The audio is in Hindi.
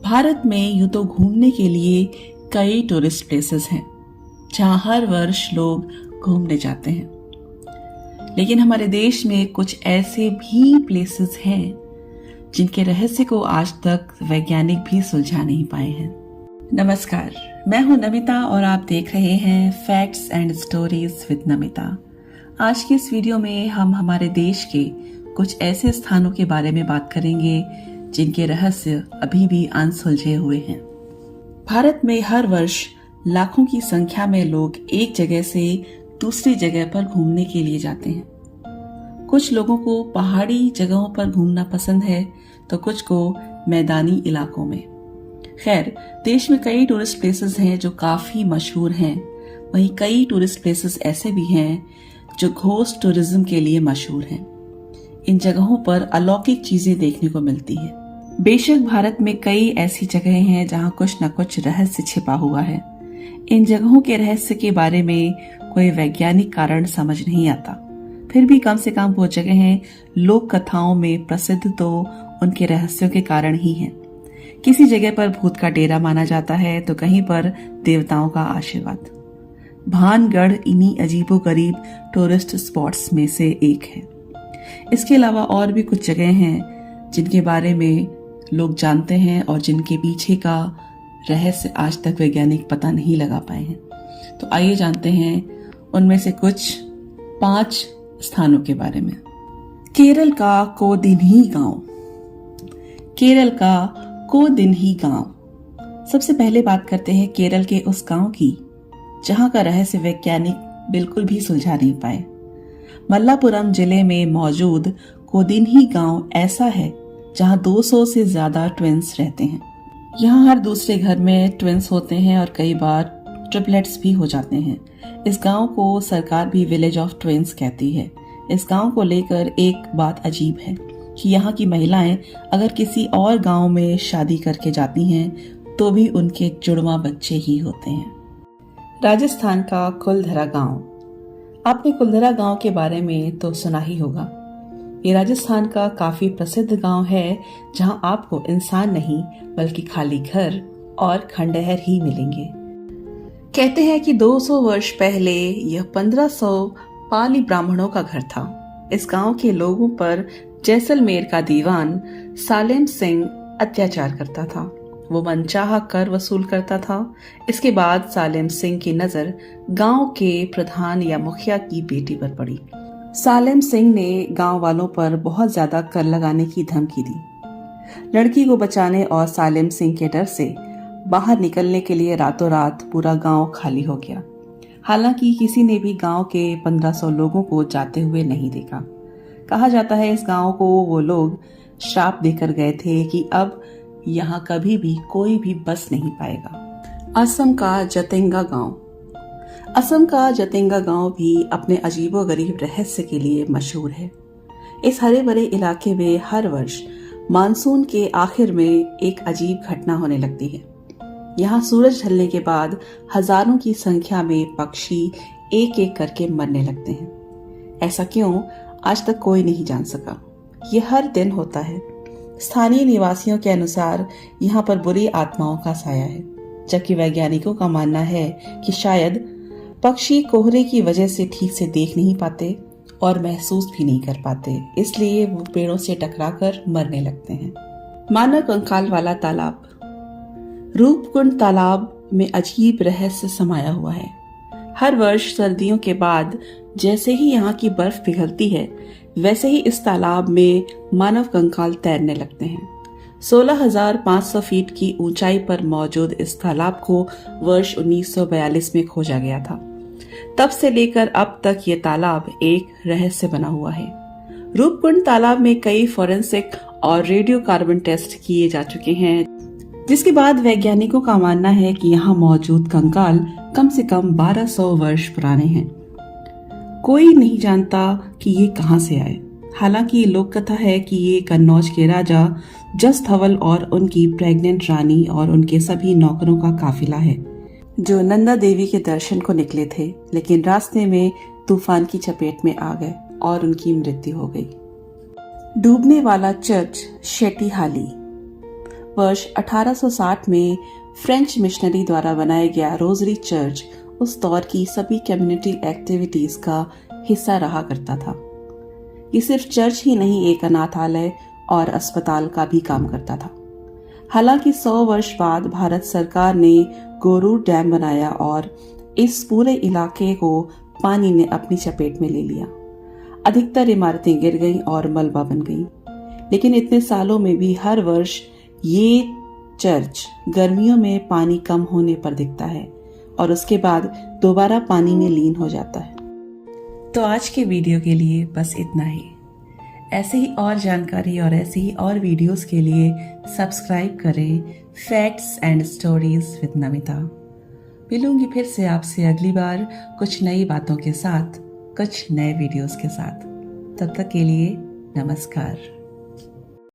भारत में यूं तो घूमने के लिए कई टूरिस्ट प्लेसेस हैं जहां हर वर्ष लोग घूमने जाते हैं, लेकिन हमारे देश में कुछ ऐसे भी प्लेसेस हैं जिनके रहस्य को आज तक वैज्ञानिक भी सुलझा नहीं पाए हैं। नमस्कार, मैं हूं नमिता और आप देख रहे हैं facts and stories with Namita. आज की इस वीडियो में हम हमारे देश के कुछ ऐसे स्थानों के बारे में बात करेंगे जिनके रहस्य अभी भी अनसुलझे हुए हैं। भारत में हर वर्ष लाखों की संख्या में लोग एक जगह से दूसरी जगह पर घूमने के लिए जाते हैं। कुछ लोगों को पहाड़ी जगहों पर घूमना पसंद है तो कुछ को मैदानी इलाकों में। खैर, देश में कई टूरिस्ट प्लेसेस हैं जो काफी मशहूर हैं। वहीं कई टूरिस्ट प्लेसेस ऐसे भी हैं जो घोस्ट टूरिज्म के लिए मशहूर हैं। इन जगहों पर अलौकिक चीजें देखने को मिलती है। बेशक भारत में कई ऐसी जगहें हैं जहां कुछ न कुछ रहस्य छिपा हुआ है। इन जगहों के रहस्य के बारे में कोई वैज्ञानिक कारण समझ नहीं आता, फिर भी कम से कम वो जगहें लोक कथाओं में प्रसिद्ध तो उनके रहस्यों के कारण ही हैं। किसी जगह पर भूत का डेरा माना जाता है तो कहीं पर देवताओं का आशीर्वाद। भानगढ़ इन्हीं अजीबोगरीब टूरिस्ट स्पॉट्स में से एक है। इसके अलावा और भी कुछ जगह हैं जिनके बारे में लोग जानते हैं और जिनके पीछे का रहस्य आज तक वैज्ञानिक पता नहीं लगा पाए हैं। तो आइए जानते हैं उनमें से कुछ 5 स्थानों के बारे में। केरल का कोदिन्ही गांव। केरल का कोदिन्ही गांव। सबसे पहले बात करते हैं केरल के उस गांव की जहां का रहस्य वैज्ञानिक बिल्कुल भी सुलझा नहीं पाए। मल्लापुरम जिले में मौजूद कोदिन्ही गांव ऐसा है जहां 200 से ज्यादा ट्विंस रहते हैं। यहाँ हर दूसरे घर में ट्विंस होते हैं और कई बार ट्रिपलेट्स भी हो जाते हैं। इस गांव को सरकार भी विलेज ऑफ ट्विंस कहती है। इस गांव को लेकर एक बात अजीब है कि यहाँ की महिलाएं अगर किसी और गांव में शादी करके जाती हैं तो भी उनके जुड़वा बच्चे ही होते हैं। राजस्थान का कुलधरा गांव। आपने कुलधरा गांव के बारे में तो सुना ही होगा। ये राजस्थान का काफी प्रसिद्ध गांव है जहां आपको इंसान नहीं बल्कि खाली घर और खंडहर ही मिलेंगे। कहते हैं कि 200 वर्ष पहले यह 1500 पाली ब्राह्मणों का घर था। इस गांव के लोगों पर जैसलमेर का दीवान सालेम सिंह अत्याचार करता था। वो मनचाहा कर वसूल करता था। इसके बाद सालेम सिंह की नजर गांव के प्रधान या मुखिया की बेटी पर पड़ी। सालेम सिंह ने गांव वालों पर बहुत ज्यादा कर लगाने की धमकी दी। लड़की को बचाने और सालेम सिंह के डर से बाहर निकलने के लिए रातों रात पूरा गांव खाली हो गया। हालांकि किसी ने भी गांव के 1500 लोगों को जाते हुए नहीं देखा। कहा जाता है इस गांव को वो लोग श्राप देकर गए थे कि अब यहाँ कभी भी कोई भी बस नहीं पाएगा। असम का जतिंगा गांव। असम का जतिंगा गांव भी अपने अजीबोगरीब रहस्य के लिए मशहूर है। इस हरे भरे इलाके में हर वर्ष मानसून के आखिर में एक अजीब घटना होने लगती है। यहाँ सूरज ढलने के बाद हजारों की संख्या में पक्षी एक एक करके मरने लगते हैं। ऐसा क्यों, आज तक कोई नहीं जान सका। ये हर दिन होता है। स्थानीय निवासियों के अनुसार यहाँ पर बुरी आत्माओं का साया है, जबकि वैज्ञानिकों का मानना है कि शायद पक्षी कोहरे की वजह से ठीक से देख नहीं पाते और महसूस भी नहीं कर पाते, इसलिए वो पेड़ों से टकराकर मरने लगते हैं। मानव कंकाल वाला तालाब। रूपकुंड तालाब में अजीब रहस्य समाया हुआ है। हर वर्ष सर्दियों के बाद जैसे ही यहाँ की बर्फ पिघलती है वैसे ही इस तालाब में मानव कंकाल तैरने लगते हैं। 16,500 फीट की ऊंचाई पर मौजूद इस तालाब को वर्ष 1942 में खोजा गया था। तब से लेकर अब तक ये तालाब एक रहस्य बना हुआ है। रूपकुंड तालाब में कई फोरेंसिक और रेडियो कार्बन टेस्ट किए जा चुके हैं, जिसके बाद वैज्ञानिकों का मानना है कि यहाँ मौजूद कंकाल कम से कम 1200 वर्ष पुराने हैं। कोई नहीं जानता कि ये कहां से आए। हालांकि लोक कथा है कि ये कन्नौज के राजा जस धवल और उनकी प्रेग्नेंट रानी और उनके सभी नौकरों का काफिला है जो नंदा देवी के दर्शन को निकले थे, लेकिन रास्ते में तूफान की चपेट में आ गए और उनकी मृत्यु हो गई। डूबने वाला चर्च शेटीहाली। वर्ष 1860 में फ्रेंच मिशनरी द्वारा बनाया गया रोजरी चर्च उस दौर की सभी कम्युनिटी एक्टिविटीज का हिस्सा रहा करता था। ये सिर्फ चर्च ही नहीं, एक अनाथालय और अस्पताल का भी काम करता था। हालांकि 100 वर्ष बाद भारत सरकार ने गोरूर डैम बनाया और इस पूरे इलाके को पानी ने अपनी चपेट में ले लिया। अधिकतर इमारतें गिर गईं और मलबा बन गईं। लेकिन इतने सालों में भी हर वर्ष ये चर्च गर्मियों में पानी कम होने पर दिखता है और उसके बाद दोबारा पानी में लीन हो जाता है। तो आज के वीडियो के लिए बस इतना ही। ऐसे ही और जानकारी और ऐसे ही और वीडियोस के लिए सब्सक्राइब करें facts and stories with Namita. मिलूंगी फिर से आपसे अगली बार कुछ नई बातों के साथ, कुछ नए वीडियोस के साथ। तब तक के लिए नमस्कार।